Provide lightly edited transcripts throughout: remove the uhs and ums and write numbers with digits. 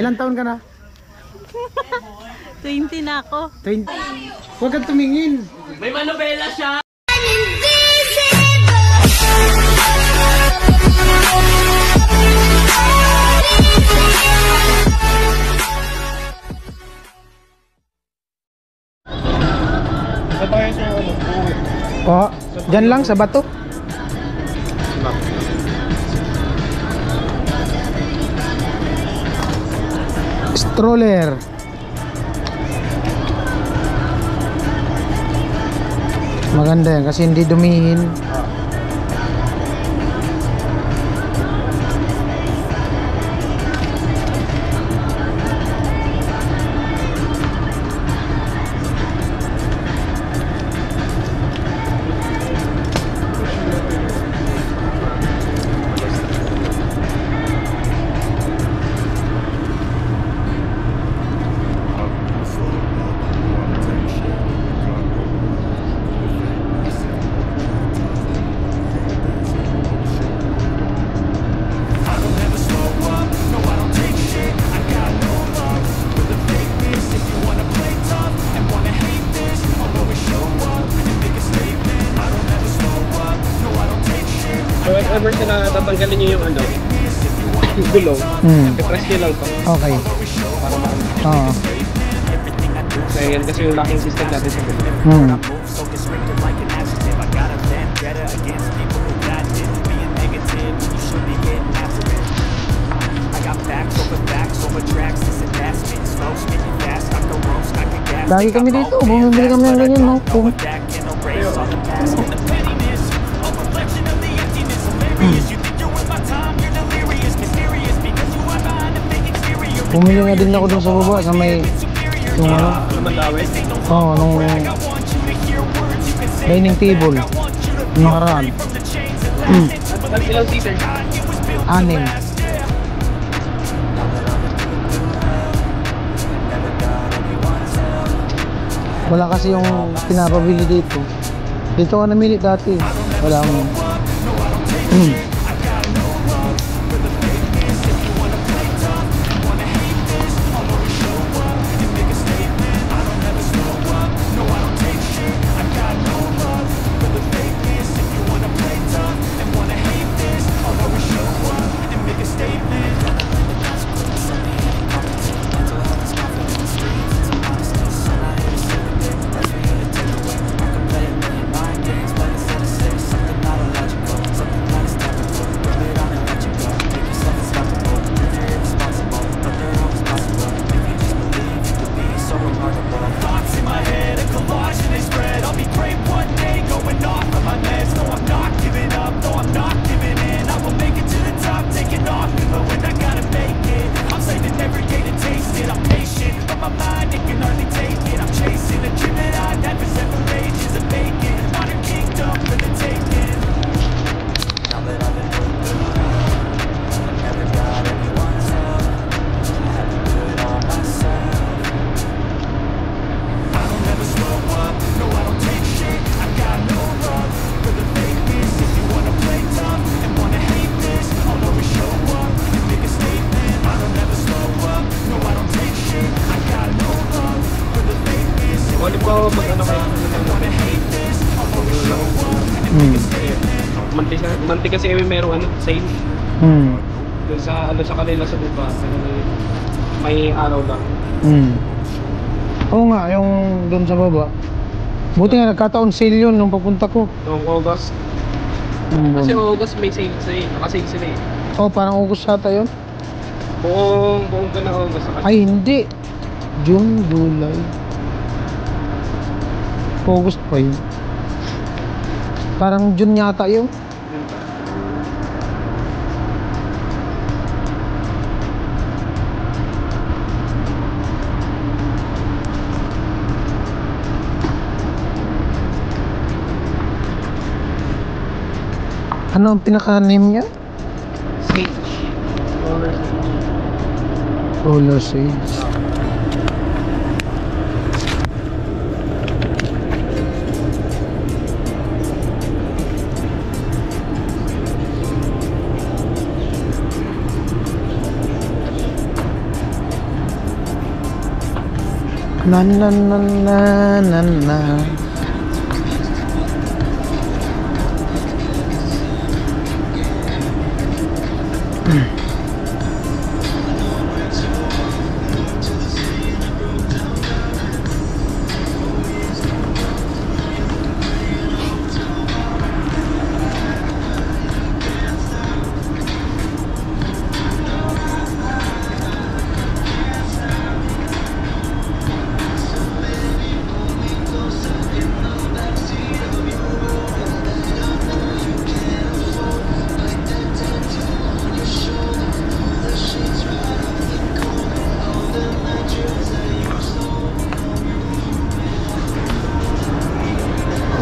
Ilang taon ka na? 20 na ako. 20. Huwag kang tumingin. May manobela siya. Oh, dyan lang sa bato. Stroller. Maganda yan kasi hindi dumihin. So if ever sila tatanggalin nyo yung ano, gulong, i-press nyo lang to. Okay. Para maano. Oo. Kaya yan kasi yung locking system natin sa gulong. Lagi kami dito, bumibili kami ng ganyan, no? Bumili nga din ako dun sa baba sa may yung ano? Oo, nung dining table nung nakaraan. Ilang seater? 6. Wala kasi yung pinapabili dito. Dito ka namili dati. Wala mo. Wali po mag ano kayo? Manti kasi meron ano, sale. Doon sa ano sa kanila sa baba, may araw lang. Oo nga, yung doon sa baba. Buti nga nagkataon sale yun nung papunta ko. Noong August. Kasi August may sale sila, naka-sale sila eh. Oh, parang August ata yun? Buong ka na August. Ay hindi, June, July, August pa yun. Parang June yata yun. Ano ang pinaka-name niya? Sage. Roller Sage. Na na na na na na.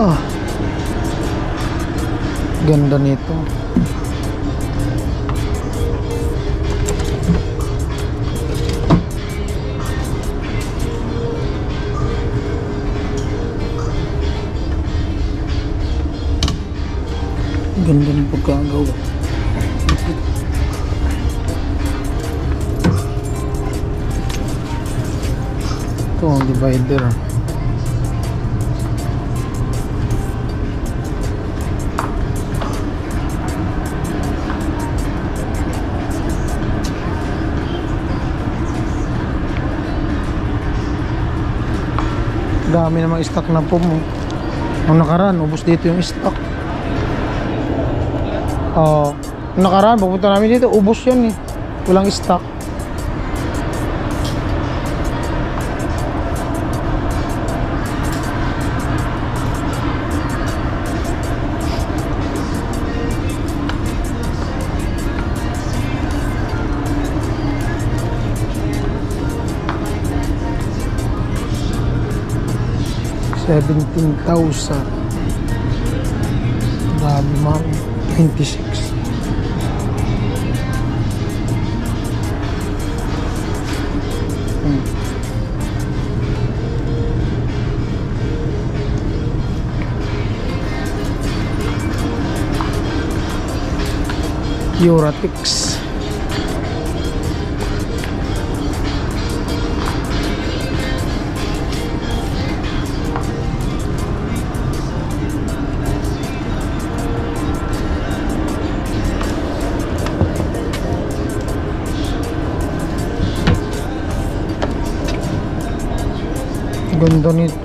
Ah, ganda nito. Ganda ng pagkagawa. Ito ang divider. Dami namang stock na po mo. Ang nakaraan, ubos dito yung stock. Nakaraan, pupunta namin dito, ubos yan eh. Walang stock. $17,000. Grabe man. 26. Euratix. Ganda nito.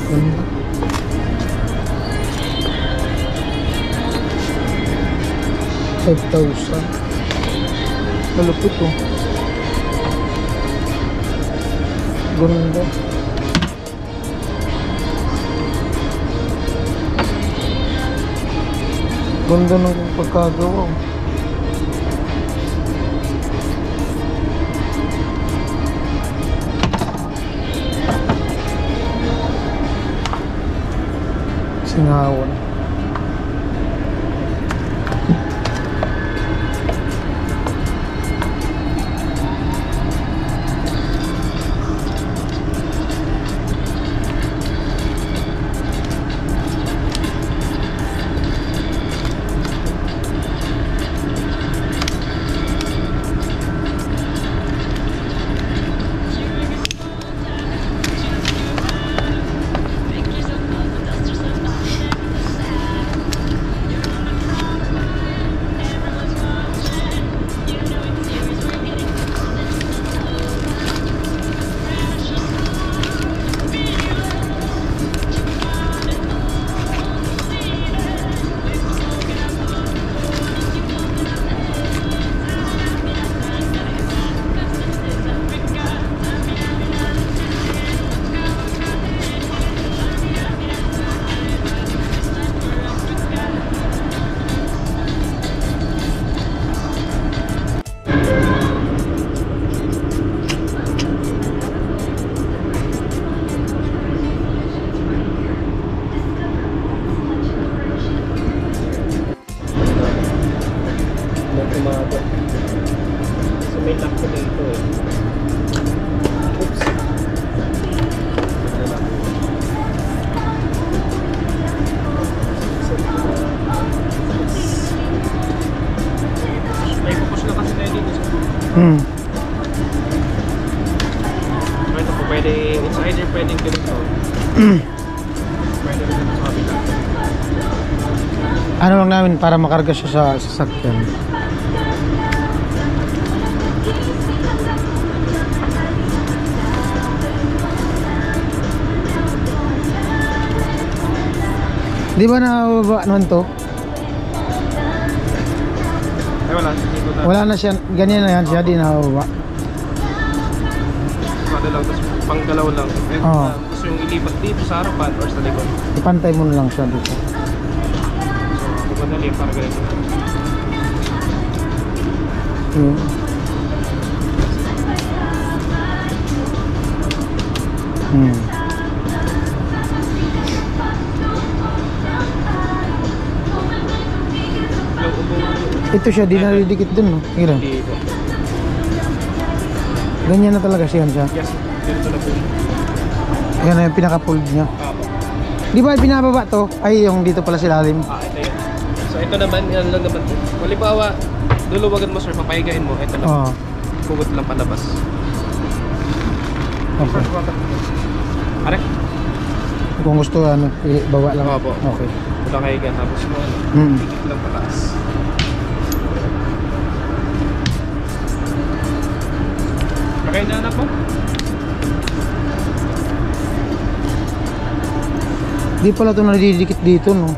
Ganda. $5,000. Malupit oh. Ganda. Ganda ng pagkagawa. Singawan. Pwede, it's either pwedeng ganito. Pwede rin sa kabila. Ano lang namin para makarga siya sa sasakyan. Di ba nababa naman to? Ay wala, dito na. Wala na siya, ganyan na yan siya, di nababa. Ano lang, tapos pang galaw lang. Eh, Oo. gusto yung ilipat dito sa harapan or sa likod. Ipantay mo na lang siya dito. So, madali para ganito. Yun. Yung ubo, Ito siya, di naridikit dun, no? Hira. dito. Ganyan na talaga siya. Yes, dito na po. Yan na yung pinaka-fold niya. Apo. Di ba binababa to? Ay, yung dito pala sa ilalim. Ito yun. So, ito naman, yan lang naman. Halimbawa, luluwagan mo sir, papahigain mo. Ito lang. Oo. Kugot lang palabas. Okay. Are? Kung gusto, ano, baba lang. Opo. Okay. Ito kahiga. Tapos mo, higit lang pataas. Okay na anak mo? Di pala ito nadidikit dito, no?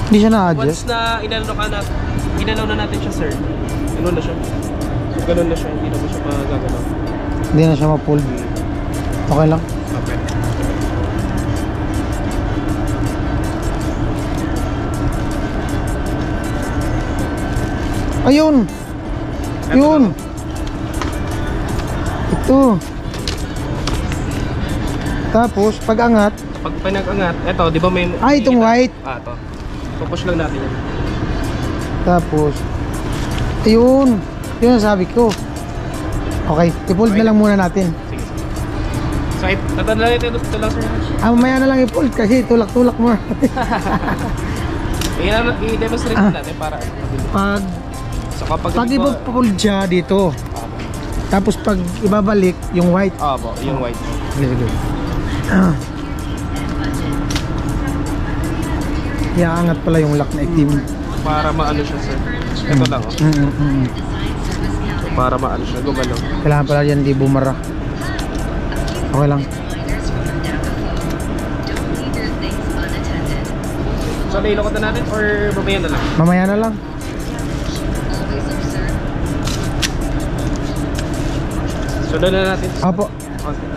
Hindi siya na-adjust. Once na inalaw na natin siya sir. Ganun na siya. So ganun na siya, hindi na mo siya magagalaw. Hindi na siya ma-fold. Okay lang. Okay. Ayun! Yun! Ito. Tapos, pag-angat. Pag pinag-angat, eto, di ba may... Itong white. Ito. Pupush lang natin yan. Tapos, ayun. Yun ang sabi ko. Okay, i-fold na lang muna natin. Sige, sige. So, tatanda lang ito lang sir. Mamaya na lang i-fold kasi tulak-tulak mo. I-demonstrate natin para Pag so kapag i-fold siya dito. Tapos pag ibabalik yung white. po, yung white. Sige. Iaangat pala yung lock na itim. Para maano siya sir. Ito lang oh. So, para maano siya, gumalaw. Kailangan pala yan di bumara. Okay lang. So nailokot na natin or mamaya na lang? Mamaya na lang. So doon na natin. Opo. Okay.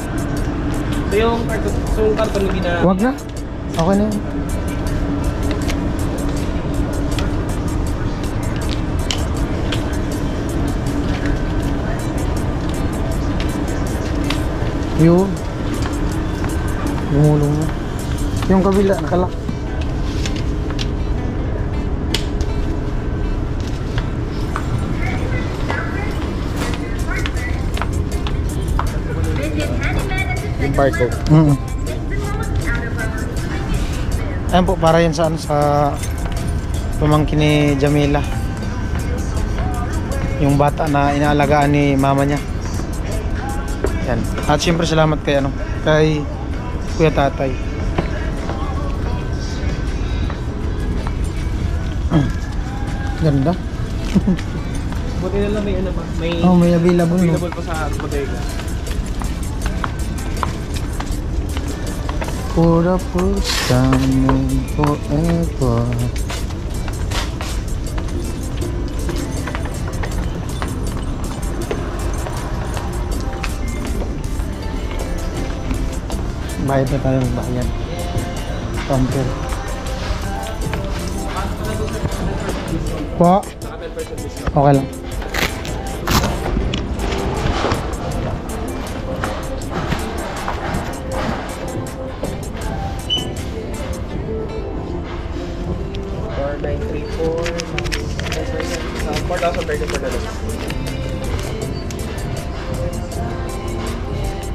So yung karton hindi na... Wag na. Okay na yun. Yun. Gumulong na. Yung kabila, nakalak. Yung barcode. Ayan po, para yan sa pamangkin ni Jamila. Yung bata na inaalagaan ni mama niya. Yan. At syempre salamat kay Kuya Tatay. Ganda. Buti na lang may ano ba? May available, no? Available pa sa bodega. For the first time and forever. Bayad na tayo magbayad. Counter. Po? Saka 10% discount. Okay lang.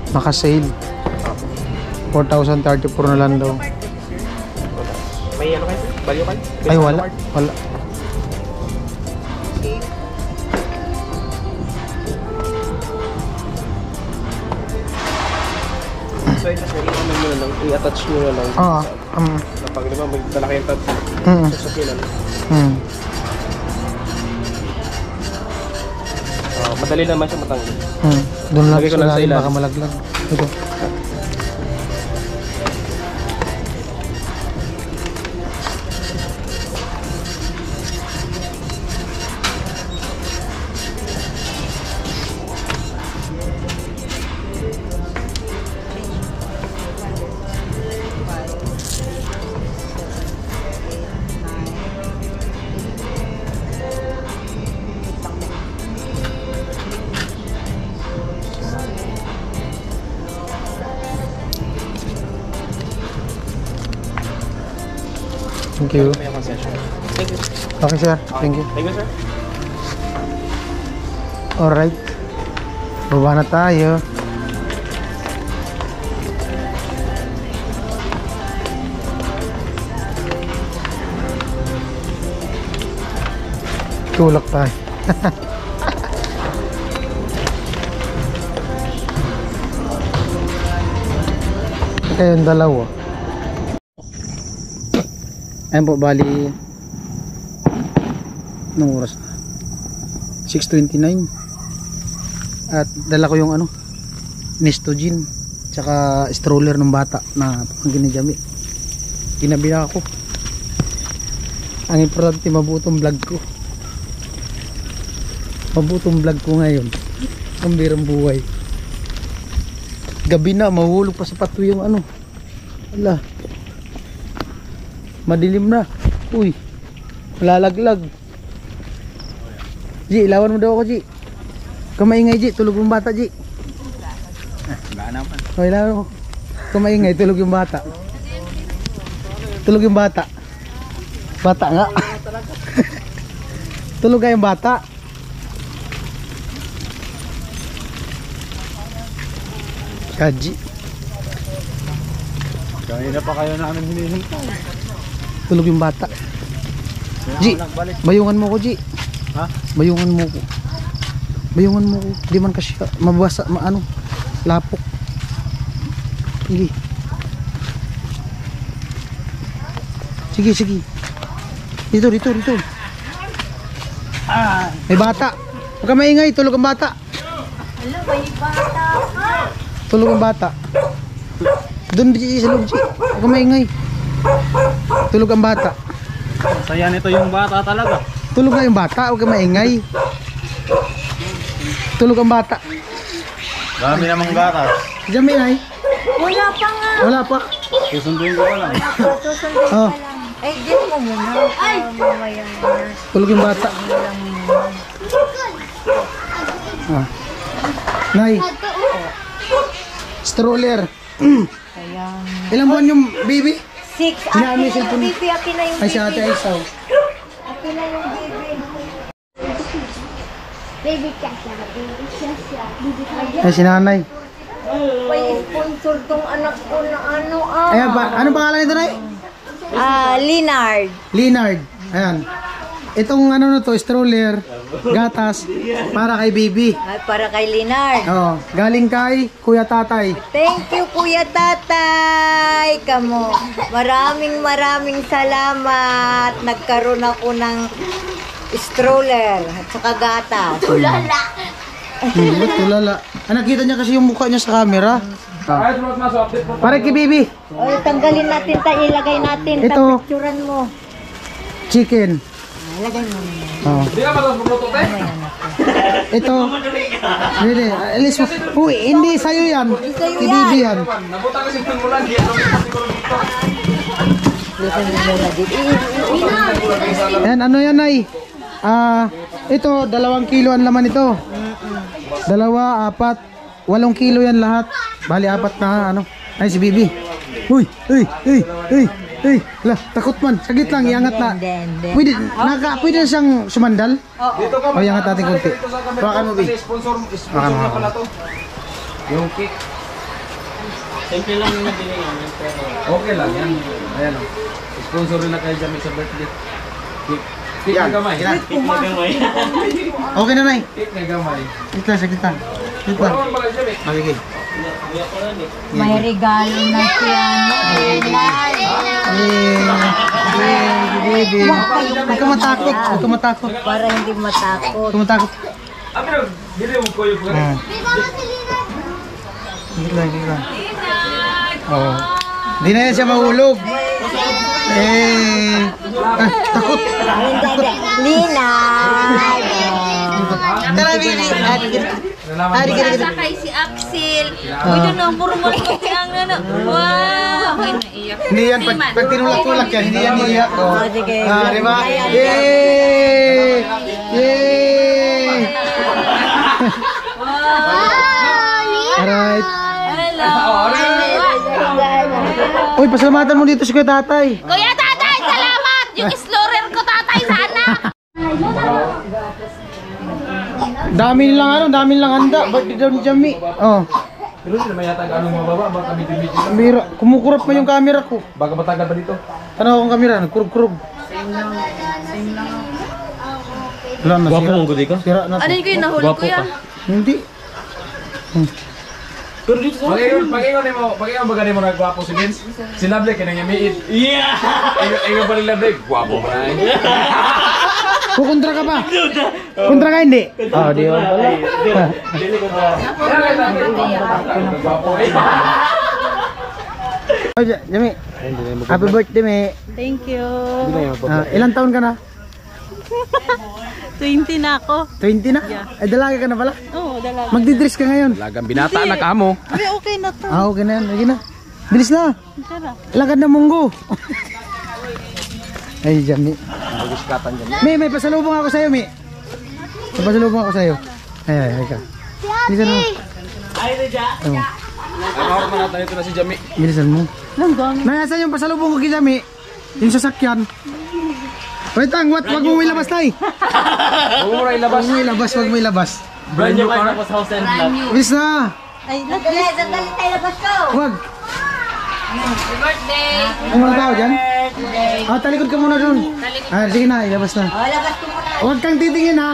Naka-sale. 4,034 na lang daw. May ano kayo? Value card? Ay, wala. Wala. side na sir, ano mo na lang, i-attach nyo na lang. Oo. Na pag diba, may talaki yung tab. Sasakinan. Madali naman siya matanggal. Doon lang Lagay ko sa lang sa ilalim, ilalim. baka malaglag. Ito. Thank you. May concession. Thank you. Okay, sir. Thank you. Thank you, sir. Alright. Baba na tayo. Tulak tayo. Ito yung dalawa. Ayan po, bali anong oras na? 6:29. At dala ko yung ano, Nestogen tsaka stroller ng bata na pamangkin ni Jami. Ginabi ako. Ang importante, mabutong vlog ko. Mabutong vlog ko ngayon. Ang birang buhay. Gabi na, mahulog pa sa pato yung ano. Wala. Madilim na. Uy, malalaglag. Ji, ilawan mo daw ako, Ji. Kamaingay, Ji. Tulog yung bata, Ji. Wala naman. O, ilawan mo. Kamaingay, tulog yung bata. Tulog yung bata. Bata nga. Tulog nga yung bata. Kaji. Kanina pa kayo namin hinihintay. Tulog yung bata. Ji, bayungan mo ko, Ji. Ha? Bayungan mo ko. Bayungan mo ko. Di man kasi mabasa, maano, lapok. Sige. Sige, sige. Dito, dito, dito. May bata. Huwag ka maingay, tulog ang bata. Hello, may bata ka. Tulog ang bata. Doon, Ji, sa loob, Ji. Huwag ka maingay. Tulog ang bata. Saya nito yung bata talaga. Tulog nga yung bata, huwag ka maingay. Tulog ang bata. Dami namang gatas. Diyan may ay. Wala pa nga. Wala pa. Susunduin ko pa lang. Wala pa, susundin ka Oh, lang. Ay, dyan mo muna. Ay! Mamaya na. tulog yung bata. Lang muna. Ah. Nay. Stroller. Kaya, Ilang buwan yung baby? 6. Hinaan mo yung Akin na cellphone. yung baby. Akin na yung Ay, si Ate baby. Aisaw. Akin na yung baby. Baby Kasha, baby Kasha, baby Kasha. Ay, si nanay. May sponsor tong anak ko na ano ah. Ayan pa. Anong pangalan nito, Nay? Leonard. Leonard. Ayan. Itong ano na to, stroller, gatas, para kay baby. Ay, para kay Leonard. Oh, galing kay Kuya Tatay. Thank you, Kuya Tatay. Kamo, maraming salamat. Nagkaroon ako ng stroller at saka gatas. Tulala. Tulala. Ah, nakita niya kasi yung mukha niya sa camera. Para kay baby. O, tanggalin natin, ilagay natin. Ito. Picturean mo. Chicken. Ilagay mo. Oh. Hindi ka matapos Ito. Hindi. Alis mo. Uy, hindi sa'yo yan. Sa'yo Kay baby yan. Nabuta kasi yung mulan. Di ano siguro dito. Ilagay mo muna dito. Ayan, ano yan ay? Ito, 2 kilo ang laman ito. 2, 4, 8 kilo yan lahat. Bali, 4 na ano. Ay, si Bibi. Uy, uy, uy, uy, uy. Lah, takot man. Saglit lang, iangat na. Pwede na siyang sumandal? Dito ka. O, iangat natin konti. Dito sa camera. Hawakan mo, Bi. Kasi sponsor Hawakan mo, na pala to. Yung cake. Simple lang yung nabili namin, pero Okay lang yan. Ayan o. Sponsor rin na kayo dyan sa birthday. Cake. Cake na gamay. gamay. Okay na, Nay. Cake na gamay. Saglit lang, saglit lang. Saglit lang. Ano pala dyan eh? Magiging. May regalo na siya. Baby. Huwag ka matakot. Huwag ka matakot. Para hindi matakot. Huwag ka matakot. Hindi lang. Oo. Hindi na yan siya mahulog. Takot. Linay! Tara, Billy. Sakay si Axel. Uy, doon ang murmur ko ang nana. Wow! Ay, naiyak. Hindi yan, pag tinulak-tulak yan, hindi yan niiyak. Oh. Sige. Di ba? Yay! Yay! Alright. Uy, pasalamatan mo dito si Kuya Tatay. Kuya Tatay, salamat! Yung explorer ko, Tatay, sana! Dami nilang handa. Birthday daw ni Jami. Oh. Pero hindi naman yata anong mababa, baka medyo-medyo lang. Kamera. Kumukurap pa yung camera ko. Baka matagal pa dito. Ano akong camera? Nagkurug-kurug. Wala na, Gwapo sira. mong gudi ka? Sira na to. Ano yung nahuli ko yan? Hindi. Pero dito sa... Pag-ingon ba ganun mo nagwapo si Vince? Si Lovely ka nang yamiit. Yeah! Ingon pa ni Lovely, gwapo ba na eh? Kukontra ka pa? Kontra ka hindi? Oh, di ba pala? Dili ko ba? Gwapo eh. Oh, Jami. Happy birthday, me. Thank you. Ilang taon ka na? 20 na ako. 20 na? Ay, dalaga ka na pala? Oo, dalaga. Magdidress ka ngayon? Lagang binata na ka mo. Ay, okay na to. Okay na yan. Lagi na. Bilis na. Tara. Lagad na munggo. Ay, Jami. May pasalubong ako sa'yo, Mi. May pasalubong ako sa'yo. Ay, ka. Bilisan mo. Ay, Reja! Ang hawak man natin ito na si Jami. Bilisan mo. Langgang. Nayasan yung pasalubong ko kay Jami. Yung sasakyan. Wait lang, wag mo ilabas, Tay. Huwag mo na ilabas. Wag mo ilabas. Brand new car tapos house and lot. Bilis na. Ay, Sandali tayo labas ko! Wag. happy birthday. Ang mga tao dyan? Talikod ka muna dun. Sige na, ilabas na. Labas ko muna! Huwag kang titingin, ha.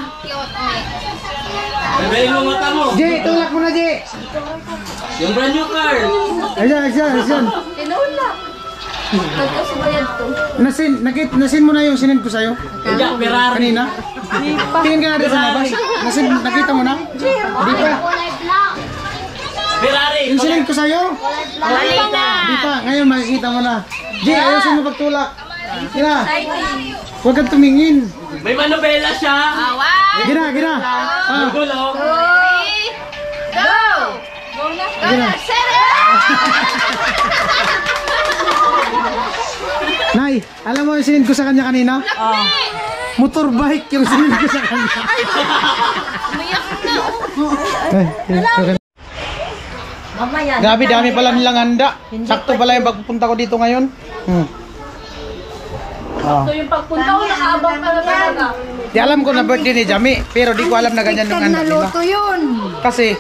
Bebelin mo mata mo! Jay, tulak mo na, Jay. Yung brand new car! Ayun. Tinulak. Nagkasubayad to. Nasin mo na yung sinend ko sa'yo? Reja, Ferrari! Kanina? Tingin ka natin sa labas. Nakita mo na? Di pa. Ferrari! Yung sinend ko sa'yo? Balik na. Di pa. Ngayon makikita mo na. Jay, ayusin mo pagtulak. Gina. Huwag kang tumingin. May manobela siya! Awan. Gina. Gulo! 3, go! Gina. Nay, alam mo yung sinend ko sa kanya kanina? Motorbike yung sinend ko sa kanya. Mamaya! Dami pala nilang handa. Sakto pala yung pagpupunta ko dito ngayon. So yung pagpunta ko, nakaabang ka na talaga. Di alam ko na birthday ni Jami, pero di ko alam na ganyan yung handa nila. Naluto yun! Kasi,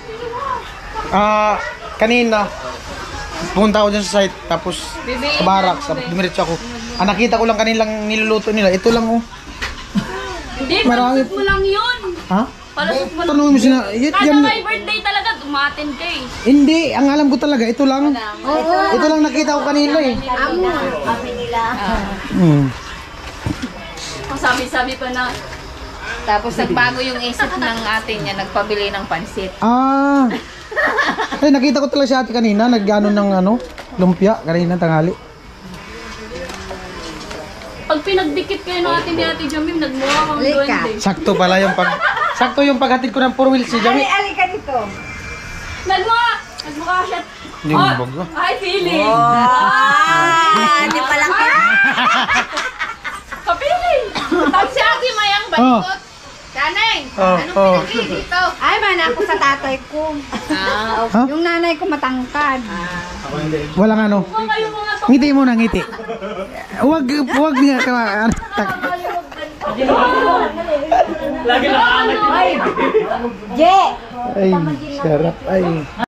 kanina, pumunta ako dyan sa site, tapos sa barak, dumiretso ako. Nakita ko lang kanilang niluluto nila. Ito lang, oh. Hindi, Marami. palusot mo lang yun. Ha? Palusot mo lang. Tanungin mo sila. Kada may birthday talaga, umaten ka eh. Hindi, ang alam ko talaga, ito lang. Ito lang nakita ko kanina eh. Sabi nila. Sabi pa na. Tapos nagbago yung isip ng atin niya, nagpabili ng pansit. Ay, nakita ko talaga si ate kanina, nag-ano ng lumpia, kanina tanghali. Pag pinagdikit kayo ng atin ni Ate Jamim, nagmukha kang duwende. Sakto yung paghatid ko ng 4 wheels si Jami. Alika dito! Nagmukha siya. Hindi mo bago. Ay, feeling. Hindi pala ka! Kapiling. Tapos si Ate Mayang balikot. Kaneng, anong pinagili dito? Ay, man ako sa tatay ko. Ha? Yung nanay ko matangkad. Walang ano. Kung kayo mga to. Ngiti mo na, ngiti. Huwag nga. Lagi na Je! Ay, sarap. Ay.